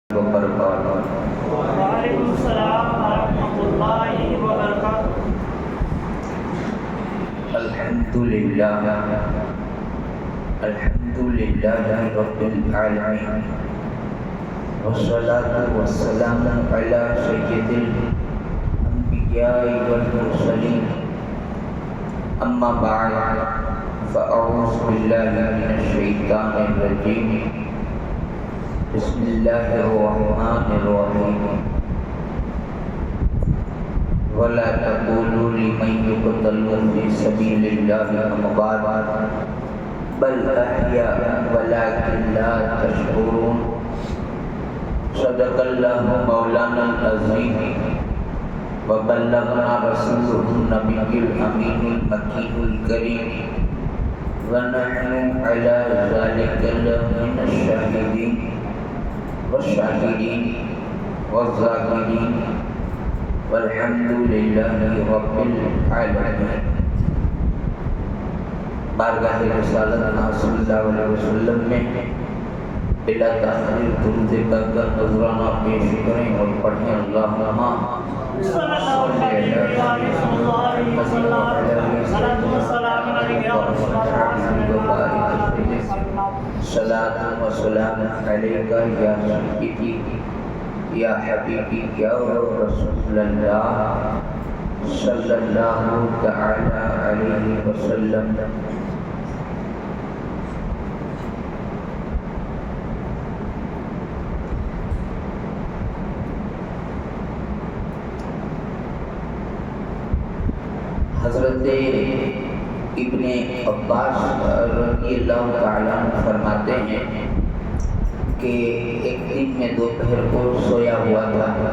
وبرکاتہ۔ وعلیکم السلام ورحمۃ اللہ وبرکاتہ۔ الحمدللہ رب العالمین، والصلاة والسلام علی سید الانبیاء والمرسلین، اما بعد فاعوذ باللہ من الشیطان الرجیم، بسم اللہ الرحمن الرحیم۔ وَلَا تَقُولُوا لِمَن يُقْتَلُ فِي سَبِيلِ اللَّهِ أَمْوَاتٌ بَلْ أَحْيَاءٌ وَلَكِنْ لَا تَشْعُرُونَ۔ صدق اللہ مولانا العظیم وبلغنا رسولہ النبی الامین المکین الکریم، ونحن علی ذلک من الشاہدین والشاکرین والذاکرین، والحمد للہ رب العالمین۔ بارگاہ رسالت صلی اللہ علیہ وسلم میں بلا تاخیر درود پاک کا نذرانہ پیش کریں اور پڑھیں اللہم صلی اللہ علیہ وسلم، صلاۃ و سلام علیہ صلاۃ و سلام علیک یا سیدی یا حبیبی یا رسول اللہ صلی اللہ تعالی علیہ وسلم۔ حضرت ابن عباس رضی اللہ تعالیٰ عنہ فرماتے ہیں کہ ایک دن میں دوپہر کو سویا ہوا تھا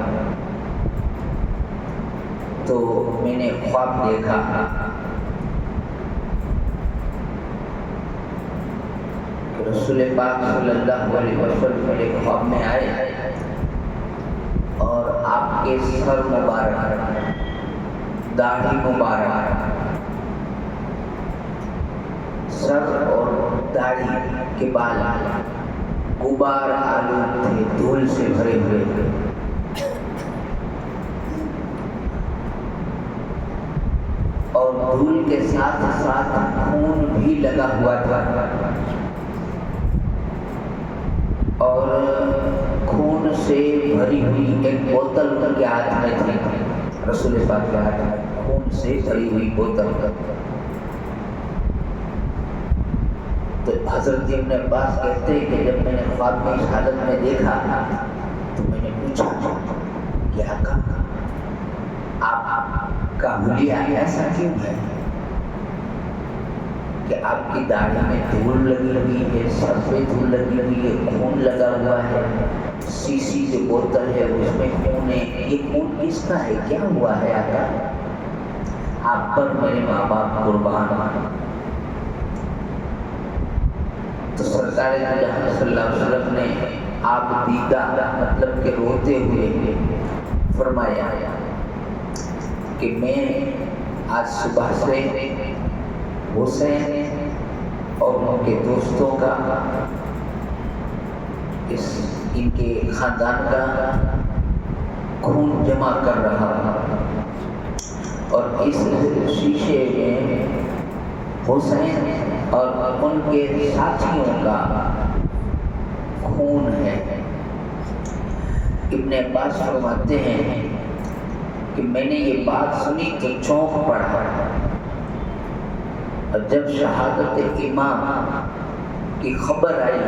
تو میں نے خواب دیکھا کہ رسول پاک صلی اللہ علیہ وسلم میرے خواب میں آئے اور آپ کے سر مبارک، داڑھی مبارک، سر اور داڑھی کے بال غبار آلود تھے، دھول سے بھرے ہوئے تھے، اور دھول کے ساتھ ساتھ خون بھی لگا ہوا تھا، اور خون سے بھری ہوئی ایک بوتل ان کے ہاتھ میں تھی، رسول پاک کے ہاتھ میں خون سے بھری ہوئی بوتل۔ تو حضرت ابن عباس کہتے ہیں کہ جب میں نے خواب میں اس حالت میں دیکھا تو میں نے پوچھا کہ آقا آپ کا حلیہ ایسا کیوں ہے کہ آپ کی داڑھی میں دھول لگی ہوئی ہے، سر پہ دھول لگی ہوئی ہے، خون لگا ہوا ہے، سیسی جو بوتل ہے اس میں خون ہے، یہ خون کس کا ہے، کیا ہوا ہے آقا؟ آپ پر میرے ماں باپ قربان۔ تو سرکار جہاں صلی اللہ علیہ وسلم نے آپ دیدہ مطلب کہ روتے ہوئے فرمایا کہ میں آج صبح سے حسین اور ان کے دوستوں کا، ان کے خاندان کا خون جمع کر رہا ہوں، اور اس شیشے میں حسین اور ان کے ساتھیوں کا خون ہے۔ ابن عباس فرماتے ہیں کہ میں نے یہ بات سنی تو چونک پڑا، اور جب شہادت امام کی خبر آئی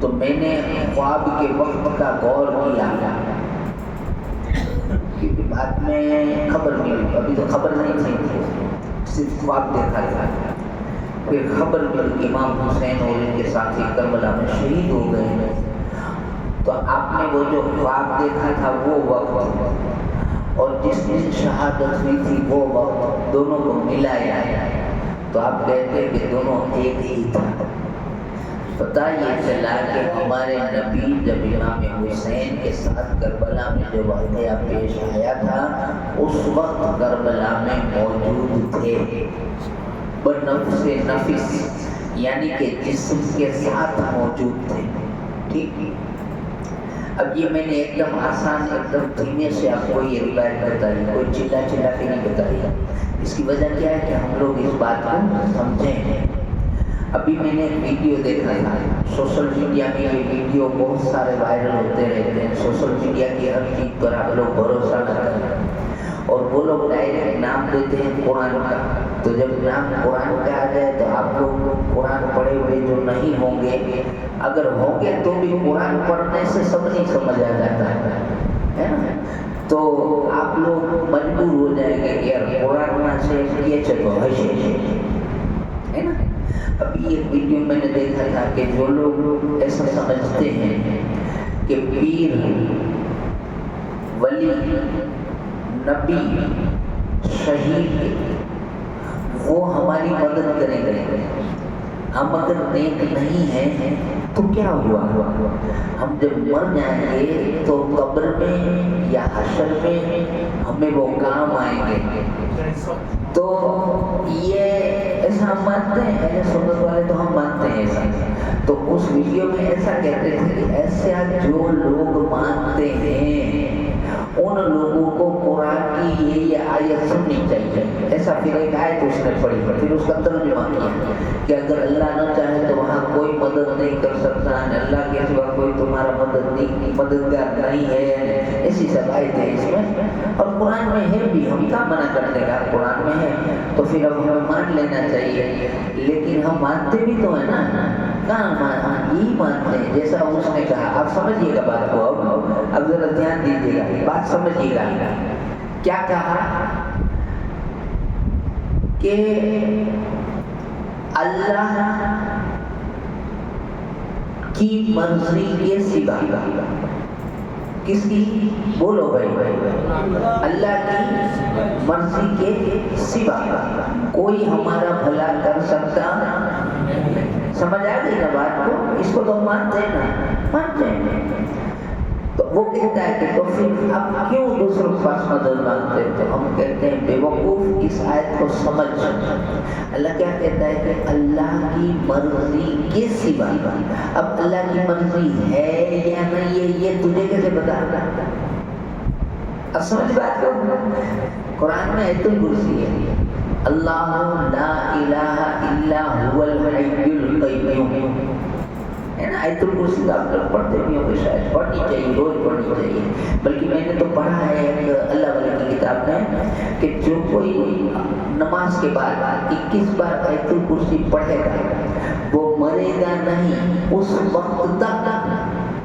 تو میں نے خواب کے وقت کا غور کیا، کیونکہ بعد میں خبر ملی، ابھی تو خبر نہیں تھی، صرف خواب دیکھا تھا۔ پھر خبر ملی امام حسین اور ان کے ساتھی کربلا میں شہید ہو گئے، تو آپ نے وہ جو خواب دیکھا تھا وہ وقت اور جس دن شہادت ہوئی تھی وہ وقت دونوں کو ملایا، تو آپ کہتے ہیں کہ دونوں ایک ہی تھا۔ پتہ یہ چلا کہ ہمارے نبی جب امام حسین کے ساتھ کربلا میں جو واقعہ پیش آیا تھا اس وقت کربلا میں موجود تھے، بنفس نفس، یعنی کہ جسم کے ساتھ موجود تھے، ٹھیک، اب یہ میں نے ایک دم آسان ایک دم دھیمے سے آپ کو یہ روایت بتائی، کوئی چلا چلا کے نہیں بتائی۔ اس کی وجہ کیا ہے کہ ہم لوگ اس بات کو سمجھیں۔ ابھی میں نے ایک ویڈیو دیکھا تھا سوشل میڈیا میں، یہ ویڈیو بہت سارے وائرل ہوتے رہتے ہیں۔ سوشل میڈیا کی ہر چیز پر آپ لوگ بھروسہ نہ کریں، اور وہ لوگ ڈائریکٹ نام دیتے ہیں قرآن کا۔ تو جب نام قرآن کا آ جائے تو آپ لوگ قرآن پڑھے ہوئے جو نہیں ہوں گے، اگر ہوں گے تو بھی قرآن پڑھنے سے سب نہیں سمجھ آ جاتا ہے نا، تو آپ لوگ مجبور ہو جائیں گے کہ یار قرآن سے یہ چلو ہے نا۔ ابھی ایک ویڈیو میں نے دیکھا تھا کہ جو لوگ ایسا سمجھتے ہیں کہ پیر، ولی، نبی، شہید وہ ہماری مدد کریں گے، ہم اگر نیک نہیں ہیں تو کیا ہوا؟ ہم جب مر جائیں گے تو قبر میں یا حشر میں ہمیں وہ کام آئیں گے۔ تو یہ ایسا ہم مانتے ہیں، اہل سنت والے تو ہم مانتے ہیں ایسا۔ تو اس ویڈیو میں ایسا کہتے تھے کہ ایسا جو لوگ مانتے ہیں ان لوگوں کو قرآن کی یہ آیت سننی چاہیے۔ ایسا پھر ایک آیت اس نے پڑھی، پھر اس کا ترجمہ کیا کہ اگر اللہ نہ چاہے تو وہاں کوئی مدد نہیں کر سکتا، اللہ کے سوا کوئی تمہارا مددگار نہیں ہے، ایسی سب آیتیں اس میں۔ اور قرآن میں ہے بھی، ہم کیا منع کرنے کا، قرآن میں ہے تو پھر اب ہمیں مان لینا چاہیے۔ لیکن ہم مانتے بھی تو ہیں نا، کہاں یہی مانتے ہیں جیسا اس نے کہا۔ آپ سمجھیے گا بات کو، اب ذرا دھیان دیجیے گا، بات سمجھیے گا۔ کیا کہا کہ اللہ کی مرضی کے سوا، کس کی؟ بولو بھائی، اللہ کی مرضی کے سوا کوئی ہمارا بھلا کر سکتا۔ سمجھ آ گئی نا بات کو؟ اس کو تو مانتے ہیں نا، مانتے ہیں۔ تو وہ کہتا ہے کہ تو پھر آپ کیوں دوسروں کے پاس مدد مانگتے ہیں؟ تو ہم کہتے ہیں بے وقوف، اس آیت کو سمجھ۔ اللہ کیا کہتا ہے کہ اللہ کی مرضی کے سوا، اب اللہ کی مرضی ہے یا نہیں ہے یہ تجھے کیسے بتا؟ اب سمجھ بات کو؟ قرآن میں آیت الکرسی ہے، اللہ لا الہ الا هو الحی القیوم، ہے نا۔ آیت الکرسی کا آپ لوگ پڑھتے بھی ہوں گے، شاید پڑھنی چاہیے، روز پڑھنی چاہیے، بلکہ میں نے تو پڑھا ہے ایک اللہ والے کی کتاب میں کہ جو کوئی نماز کے بعد 21 بار آیت الکرسی پڑھے گا وہ مرے گا نہیں اس وقت تک۔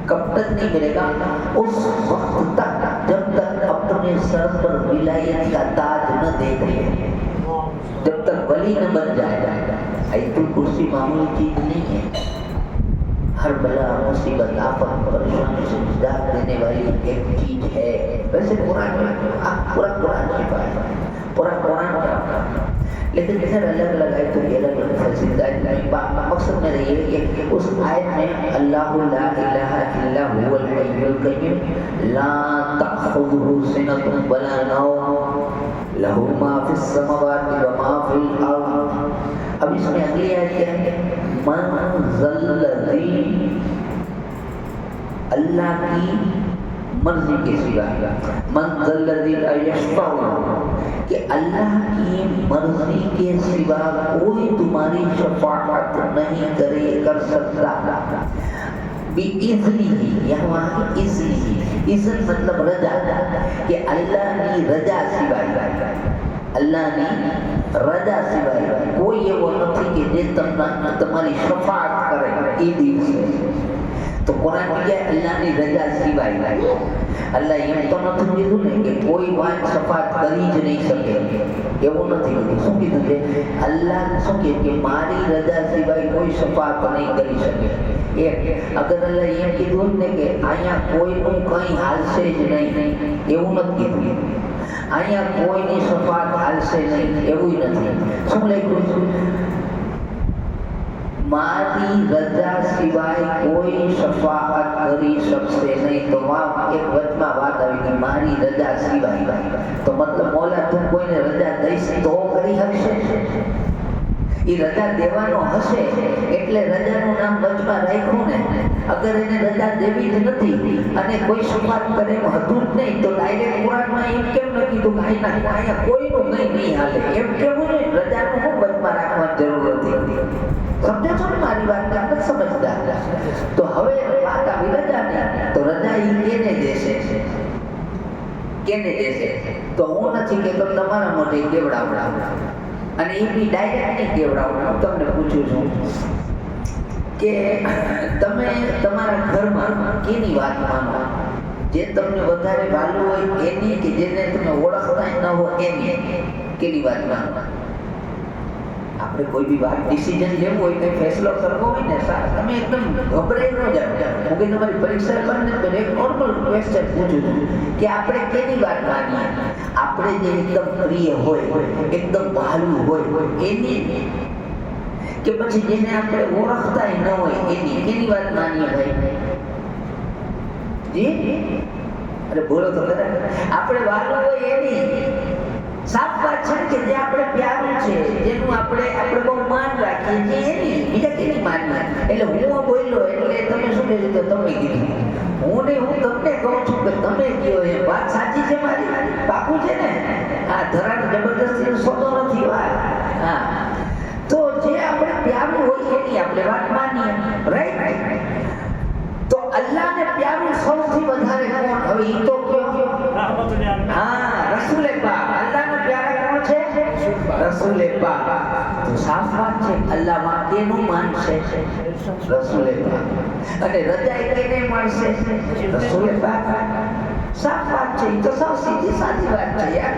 کب تک نہیں مرے گا؟ اس وقت تک جب تک اپنے سر پر ولایت کا تاج نہ دے دے، جب تک ولی نہ بن جائے۔ آیت الکرسی معمولی چیز نہیں ہے، ہر بلا مصیبت آفت پریشانی سے نجات دینے والی ایک چیز ہے۔ ویسے قرآن پورا قرآن شفا ہے، پورا قرآن کا، لیکن خیر الگ الگ آیتوں کی الگ الگ فضیلت۔ مقصد میرا یہ ہے کہ اس آیت میں اللہ لا الہ الا هو الحی القیوم لا تأخذہ سنۃ ولا نوم لہ ما فی السماوات وما فی الارض۔ اب اس میں اگلی آیت کیا ہے؟ من ذی الذی، اللہ کی مرضی کے سوا، من ذی الذی لا یشفع، کہ اللہ کی مرضی کے سوا کوئی تمہاری شفاعت نہیں کر سکتا۔ بِإِذْنِهِ، یہاں اذن، اذن مطلب رضا، کہ اللہ کی رضا سوائے، اللہ نے رضا سوائے کوئی یہ وہ نہیں کہ جے تمہاری شفاعت کرے یہ دین سے۔ تو قرآن میں کیا ہے؟ اللہ نے رضا سوائے، اللہ یہ تو نہ تجھے کہ کوئی وہاں شفاعت کری جو نہیں سکے، یہ وہ نہیں سو کی تجھے اللہ سو کہ ماری رضا سوائے کوئی شفاعت نہیں کری سکے۔ ایک اگر اللہ یہ کی دور نے کہ آیا کوئی نو کہیں حال سے نہیں، یہ انت کی تھی، آیا کوئی نہیں شفاعت حال سے نہیں، یہ ہوئی نہیں۔ سن لے ماری رضا سوائے کوئی شفاعت کری سب سے نہیں، تو وہاں ایک وجمہ بات آئی کہ ماری رضا سوائے، تو مطلب مولا تم کوئی نے رضا دئیس تو کری حق سے، એ રજા દેવાનો હશે એટલે રજાનું નામ વચમાં રાખ્યું ને. અગર એને રજા દેવી જ નથી અને કોઈ શરૂઆત કરે એમ હતું જ નહીં તો ડાયરેક્ટ કુરાનમાં એમ કેમ ન કીધું કે અહીંયા કોઈનું કંઈ નહીં હાલે એમ કેવું ને. રજાનું શું વચમાં રાખવાની જરૂર હતી? સમજો છો ને મારી વાત? આપણે સમજદાર. તો હવે વાત આવી રજાની, તો રજા એ કેને દેશે? કેને દેશે? તો હું નથી કહેતો તમારા મોઢે કેવડાવડાવ, અને એ બી ડાયરેક્ટ નહીં કેવડાવું. હું તમને પૂછું છું કે તમે તમારા ઘરમાં કેની વાત માનો? જે તમને વધારે વાલું હોય એની, કે જેને તમે ઓળખતા ન હો એની? કેની વાત માનો? આપણે કોઈ બી વાત ડિસિઝન લેવું હોય, કંઈ ફેસલો કરવો હોય ને, તમે એકદમ ગભરાઈ ન જાઓ. હું કે તમારી પરીક્ષા બંને એક નોર્મલ ક્વેશ્ચન પૂછું છું કે આપણે કેની વાત માનીએ? આપણે જે એકદમ પ્રિય હોય, એકદમ ભાલું હોય એની, કે પછી જેને આપણે ઓળખતા ન હોય એની? કેની વાત માનીએ ભાઈ? જી અરે બોલો તો ખરા. આપણે વાલું હોય એની સાફ વાત છે કે જે આપણે પ્યારું છે, જેનું આપણે બહુ માન રાખીએ છીએ એની. બીજા કેની માનીએ? એટલે હું બોલ્યો એટલે તમે શું કહેજો? તો તમે કીધું. હું નહીં, હું તમને કહું છું કે તમે કહો એ વાત સાચી છે મારી? પાકું છે ને? આ ધરાને જબરદસ્તી સોદો નથી વાત. હા, તો જે આપણે પ્યારું હોય એની આપણે વાત માનીએ, રાઈટ? તો અલ્લાહને પ્યારું સૌથી વધારે કોણ? હવે એ તો કયો? હા, રસૂલે પાક. અલ્લાહને પ્યારા કોણ છે? રસૂલે પાક. તો સાફ વાત છે, અલ્લાહ માં કેનું માનશે? રસૂલે પાક. અને રજા કેને મળશે? રસૂલે પાક. સાફ વાત છે, એ તો સાવ સીધી સાદી વાત છે યાર.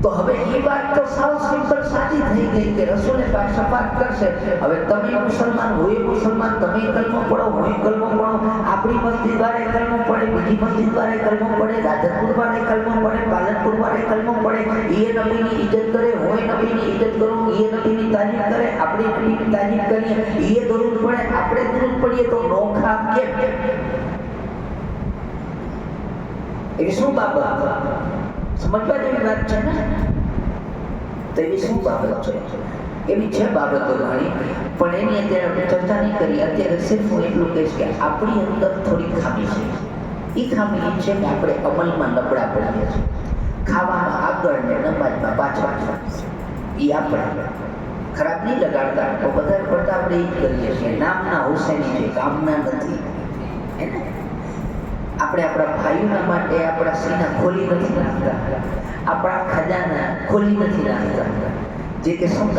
તો હવે એ વાત તો સાવ સિમ્પલ સાદી થઈ ગઈ કે રસૂલે પાક શફાત કરશે. હવે તમે મુસલમાન, હોય મુસલમાન, તમે કલમો પડો, હોય કલમો પડો, આપણી મસ્જિદ વાળે કલમો પડે, બીજી મસ્જિદ વાળે કલમો પડે, રાધનપુર વાળે કલમો પડે, પાલનપુર વાળે કલમો પડે, એ નબીની ઇજ્જત કરે, હોય નબીની ઇજ્જત કરો, એ નબીની તારીફ કરે, આપણે નબીની તારીફ કરીએ, એ દરૂદ પડે, આપણે દરૂદ પડીએ, તો નોખા કેમ? એવી શું બાબત? સમજવા જેવી વાત છે ને? તો એવી શું બાબત છે? એવી છે બાબતો ઘણી, પણ એની અત્યારે આપણે ચર્ચા નહીં કરી. અત્યારે સિર્ફ હું એટલું કહીશ કે આપણી અંદર થોડી ખામી છે. એ ખામી એ છે કે આપણે અમલમાં નબળા પડીએ છીએ. ખાવામાં આગળ ને નમાજમાં પાછળ. એ આપણે ખરાબ નહીં લગાડતા, તો વધારે પડતા આપણે એ જ કરીએ છીએ. નામના હુસેની છે, કામના નથી. આપણે આપણા ભાઈઓના માટે આપણા સીના ખોલી નથી નાખતા, આપણા ખજાના ખોલી નથી નાખતા, જે કે સુન્નત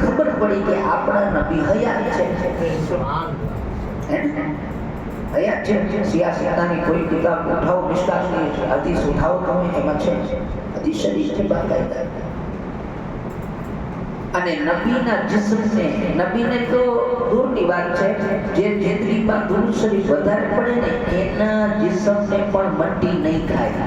ખબર પડી કે આપણા નબી હયાત છે, હયાત છે। સિયાસતની કોઈ કિતાબ ઉઠાવો, મિશકાતની હદીસ ઉઠાવો, તમે એમાં છે હદીસ શરીફ છે બાકાયદા। અને નબીના જિસ્મને, નબીને તો દૂરની વાત છે, જે જેતરીમાં દૂર શરીફ વધારે પડે ને એના જિસ્મને પણ મટ્ટી નહીં ખાય।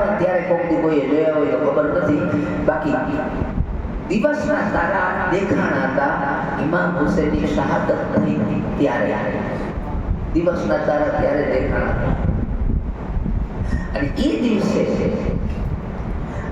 ને ત્યારે કોક દી કોઈએ જોયા હોય તો ખબર નથી, બાકી દિવસના તારા દેખાણા હતા। ઇમામ હુસૈનની શહાદત થઈ ત્યારે દિવસના તારા ત્યારે દેખાણા હતા। અને એ દિવસે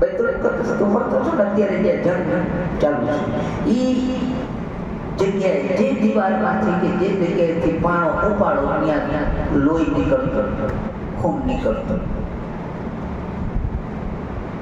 بیت المقدس તો ફરતો છો ને અત્યારે જે જંગ ચાલુ છે એ જગ્યાએ જે દિવાલમાંથી કે જે જગ્યાએથી પાણો ઉપાડો ત્યાં લોહી નીકળતો, ખૂન નીકળતો.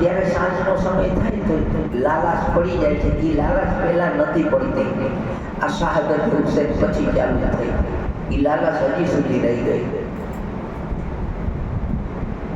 ત્યારે સાંજનો સમય થાય તો લાલાશ પડી જાય છે. એ લાલાશ પહેલા નથી પડતી, આ શહાદત હુસૈન પછી ચાલુ થઈ. એ લાલાશ હજી સુધી રહી ગઈ.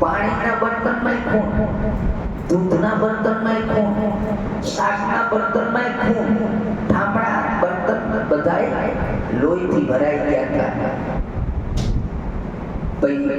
પાણીના બર્તનમાં ખૂન, દૂધના બર્તનમાં ખૂન, શાકના બર્તનમાં ખૂન, ઠામડા બર્તન બધાય લોહીથી ભરાઈ ગયા હતા. ભાઈ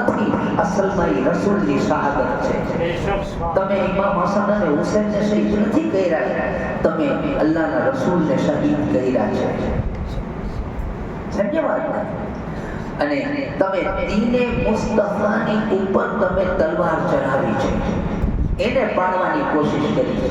નથી, અસલમાં એ રસૂલની શહાદત છે. તમે ઇમામ હસન અને હુસૈનને શહીદ નથી કર્યા, તમે અલ્લાહના રસૂલને શહીદ કર્યા છે. સમજ્યા વાત? અને તમે દીને મુસ્તફાની ઉપર તમે તલવાર ચલાવી છે, એને પાડવાની કોશિશ કરી છે.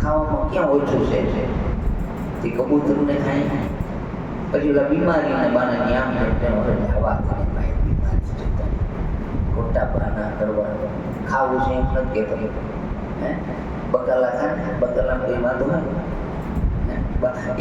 ખાવામાં ક્યાં ઓછું છે તે કબૂતરને ખાય, પછી ઓલા બીમારીને બાને આમ હવા બીમારી જતા ખોટા બહાના કરવા. ખાવું છે એમ નથી કહેતો, હે બકાલા ખા, બકાલા કોઈ વાંધો હોય.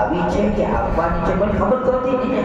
આવી છે કે આવવાની છે, પણ ખબર તો હતી નહીં.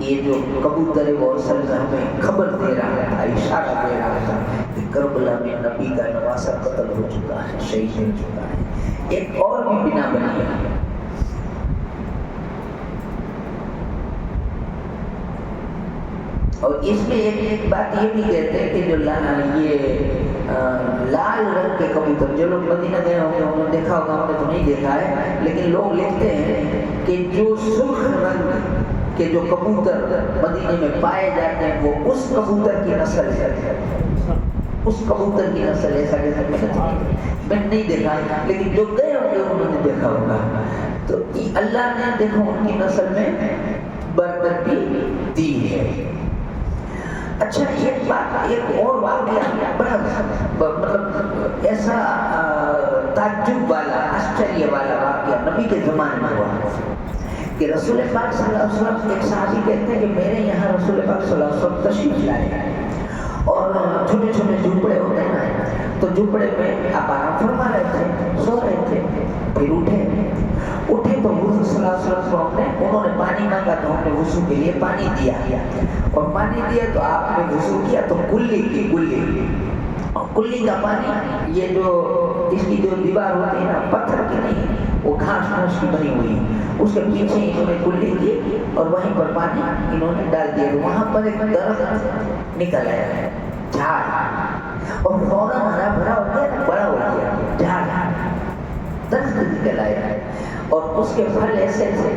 یہ جو کبوتر ہے وہ اصل میں ہمیں خبر دے رہا تھا، اشارہ دے رہا تھا کہ کربلا میں نبی کا نواسہ قتل ہو چکا ہے، شہید ہو چکا ہے۔ ایک اور بھی بنا بنی ہے، اور اس میں ایک بات یہ بھی کہتے ہیں کہ جو لال رنگ کے کبوتر، جو لوگ مدینہ گئے ہوں گے انہوں نے دیکھا ہوگا، ہم نے تو نہیں دیکھا ہے، لیکن لوگ لکھتے ہیں کہ جو سرخ رنگ کہ جو کبوتر مدینے میں پائے جاتے ہیں وہ اس کبوتر کی نسل ہے، اس کبوتر کی نسل ہے۔ ایسا میں نے نہیں دیکھا، لیکن جو گئے ہوں گے انہوں نے دیکھا ہوگا۔ تو اللہ نے دیکھو ان کی نسل میں برکت بھی دی ہے۔ اچھا ایک بات، ایک اور واقعہ بڑا مطلب ایسا تعجب والا، آشچریہ والا واقعہ نبی کے زمانے میں ہوا کہ رسول پاک صلی اللہ علیہ وسلم، ایک صحابی کہتے ہیں کہ میرے یہاں رسول پاک صلی اللہ علیہ وسلم تشریف لائے اور چھوٹے چھوٹے جھوپڑے ہوتے ہیں نا، تو جھوپڑے میں آپ آرام فرما رہے تھے، سو رہے تھے، پھر اٹھے تو حضور صلی اللہ علیہ وسلم کو انہوں نے پانی مانگا تو ہم نے وضو کے لیے پانی دیا، اور پانی دیا تو آپ نے وضو کیا تو کلی کی کلی، اور کلی کا پانی یہ جو اس کی جو دیوار ہوتی ہے نا پتھر کی نہیں، وہ گھاس پھوس کی بنی ہوئی، اس کے پیچھے انہوں نے کلی کی اور وہیں پر پانی انہوں نے ڈال دیا، وہاں پر ایک درخت نکل آیا، جھاڑ، اور فوراً ہرا بھرا ہو گیا، بڑا ہو گیا جھاڑ، درخت نکل آیا، اور اس کے پھل ایسے تھے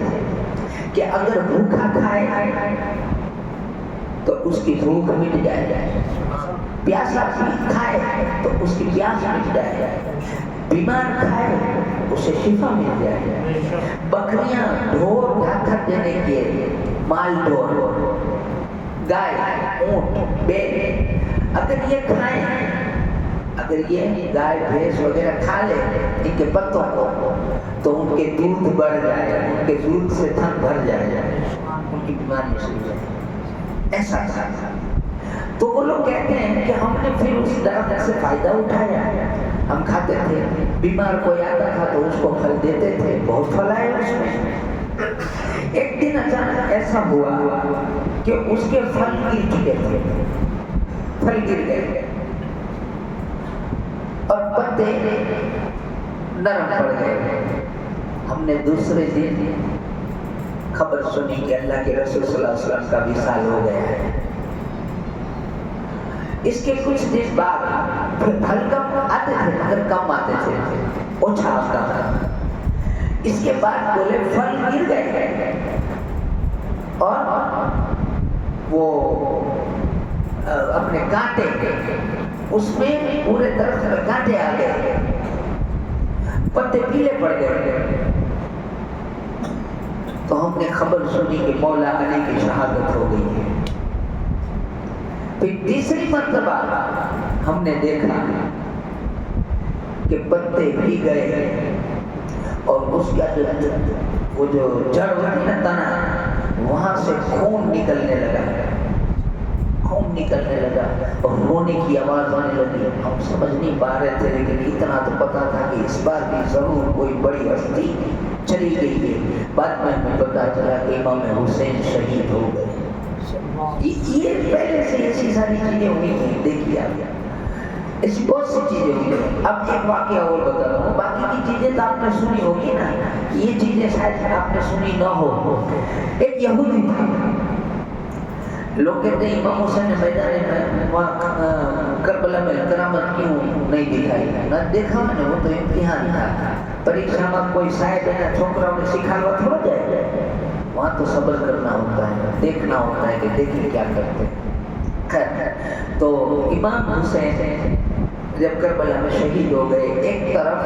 کہ اگر بھوکا کھائے تو اس کی بھوک مٹ جائے، پیاسا کھائے تو اس کی پیاس مٹ جائے، بیمار کھائے اسے شفا مل جائے۔ بکریاں ڈھور دھاکر دینے کے مال ڈھور، گائے، اونٹ، بیل اگر یہ کھائیں، اگر یہ گائے بھینس وغیرہ کھا لے ان کے پتوں کو تو ان کے دودھ بڑھ جائے، ان کے دودھ سے تھن بھر جائے، ان کی بیماری سے جائے۔ ایسا تھا تو وہ لوگ کہتے ہیں کہ ہم نے پھر اس درخت سے فائدہ اٹھایا، ہم کھاتے تھے، بیمار کوئی آتا تھا تو اس کو پھل دیتے تھے، بہت پھل آئے اس میں۔ ایک دن اچانک ایسا ہوا کہ اس کے پھل گر چکے تھے، پھل گر گئے اور پتے نرم پڑ گئے۔ ہم نے دوسرے دن خبر سنی کہ اللہ کے رسول صلی اللہ علیہ وسلم کا وصال ہو گیا ہے۔ اس کے کچھ دن بعد پھر پھل کم آتے تھے مگر کم آتے تھے، اوچھا آتا تھا۔ اس کے بعد بولے پھل گر گئے اور وہ اپنے کانٹے اس میں پورے درخت میں کانٹے آ گئے، پتے پیلے پڑ گئے۔ تو ہم نے خبر سنی کہ مولا علی کی شہادت ہو گئی ہے۔ پھر تیسری مرتبہ ہم نے دیکھا کہ پتے بھی گئے اور اس کا وہ جو جڑ ہوتی نا تنا، وہاں سے خون نکلنے لگا، خون نکلنے لگا اور رونے کی آواز آنے لگی۔ ہم سمجھ نہیں پا رہے تھے، لیکن اتنا تو پتا تھا کہ اس بار بھی ضرور کوئی بڑی ہستی چلی گئی ہے۔ بعد میں ہمیں پتا چلا کہ امام حسین شہید ہو گئے۔ یہ پہلے سے ایسی ساری چیزیں ہوئی تھیں، دیکھیے آپ، ایسی بہت سی چیزیں ہوئی ہیں۔ اب ایک واقعہ اور بتا رہا ہوں، باقی کی چیزیں تو آپ نے سنی ہوگی نا، یہ چیزیں شاید آپ نے سنی نہ ہو۔ ایک یہودی تھا، لوگ کہتے ہیں امام حسین نے میدان میں کربلا میں کرامت کیوں نہیں دکھائی؟ نہ دیکھا میں نے، وہ تو امتحان تھا، پریکشا میں کوئی صاحب ہے نا چھوکرا انہیں سکھاوا تھوڑا جائے، وہاں تو صبر کرنا ہوتا ہے، دیکھنا ہوتا ہے کہ دیکھیں کیا کرتے ہیں۔ خیر، تو امام حسین جب کربلا میں شہید ہو گئے، ایک طرف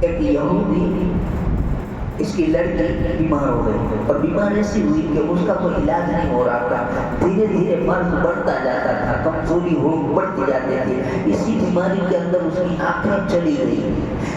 ایک یہودی اس کی لڑکی بیمار ہو گئی، اور بیمار ایسی ہوئی کہ اس کا کوئی علاج نہیں ہو رہا تھا، دھیرے دھیرے مرض بڑھتا جاتا تھا، کمزوری بڑھتی جاتی تھی۔ اسی بیماری کے اندر اس کی آنکھیں چلی گئی،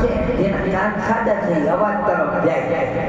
છે જેના કાન સાજા છે, અવાજ તરફ જાય।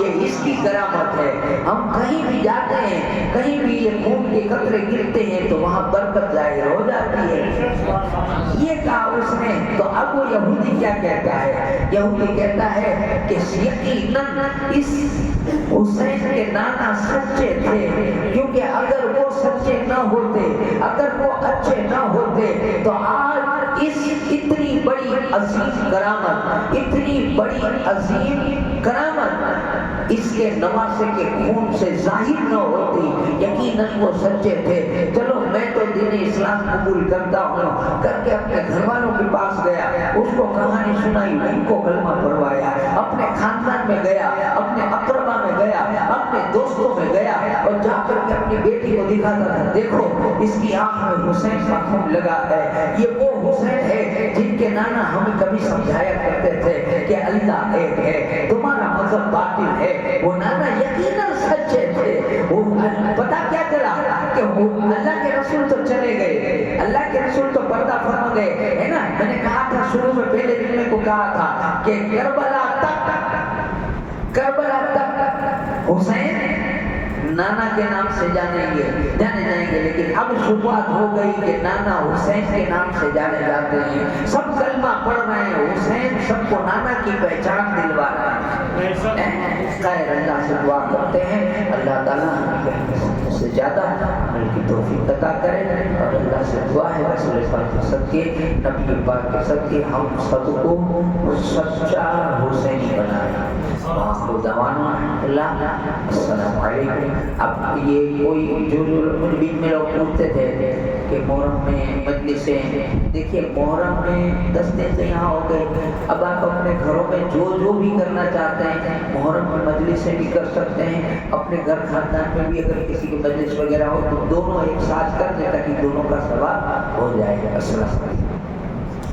یہ اس کی کرامت ہے۔ ہم کہیں بھی جاتے ہیں، کہیں بھی یہ خون کے قطرے گرتے ہیں تو وہاں برکت ظاہر ہو جاتی ہے۔ یہ کہا اس نے، تو اب وہ یہودی کیا کہتا ہے؟ یہودی کہتا ہے کہ یقیناً اس حسین کے نانا سچے تھے، کیونکہ اگر وہ سچے نہ ہوتے، اگر وہ اچھے نہ ہوتے تو آج اس اتنی بڑی عظیم کرامت، اتنی بڑی عظیم کرامت اس کے نواسے کے خون سے ظاہر نہ ہوتی۔ یقیناً وہ سچے تھے۔ چلو میں تو دین اسلام قبول کرتا ہوں، کر کے اپنے گھر والوں کے پاس گیا، اس کو کہانی سنائی، ان کو کلمہ پڑھوایا، اپنے خاندان میں گیا، اپنے اقربا میں گیا، اپنے دوستوں میں گیا، اور جا کر کے اپنی بیٹی کو دکھاتا تھا، دیکھو اس کی آنکھ میں حسین کا خون لگا ہے، یہ وہ حسین ہے جن کے نانا ہمیں کبھی سمجھایا کرتے تھے کہ اللہ ایک ہے، تمہارا مذہب باطل ہے۔ وہ نانا یقیناً سچے تھے۔ وہ پتہ کیا چلا کہ اللہ کے رسول تو چلے گئے، اللہ کے رسول تو پردہ فرما گئے، ہے نا؟ میں نے کہا تھا شروع میں، پہلے دن کو کہا تھا کہ کربلا تک حسین نانا کے نام سے جانے جائیں گے، لیکن اب شروعات ہو گئی کہ نانا حسین کے نام سے جانے جاتے ہیں، سب کلمہ پڑھ رہے ہیں، حسین سب کو نانا کی پہچان دلوا رہے ہیں۔ خیر اللہ سے دعا کرتے ہیں اللہ تعالیٰ ہمیں سے زیادہ عمل کی توفیق عطا کرے، اور اللہ سے دعا ہے رسول پاک کے صدقے، نبی پاک کے صدقے ہم سب کو سچا حسینی بنائے۔ آخر دعوانا اللہ السلام علیکم۔ اب یہ کوئی جو بیچ میں لوگ پوچھتے تھے کہ محرم میں مجلسیں، دیکھیے محرم میں 10 دن سے یہاں ہو گئے، اب آپ اپنے گھروں میں جو بھی کرنا چاہتے ہیں محرم میں مجلسیں بھی کر سکتے ہیں، اپنے گھر خاندان میں بھی اگر کسی کی مجلس وغیرہ ہو تو دونوں ایک ساتھ کر دیں تاکہ دونوں کا ثواب ہو جائے۔ السلام علیکم۔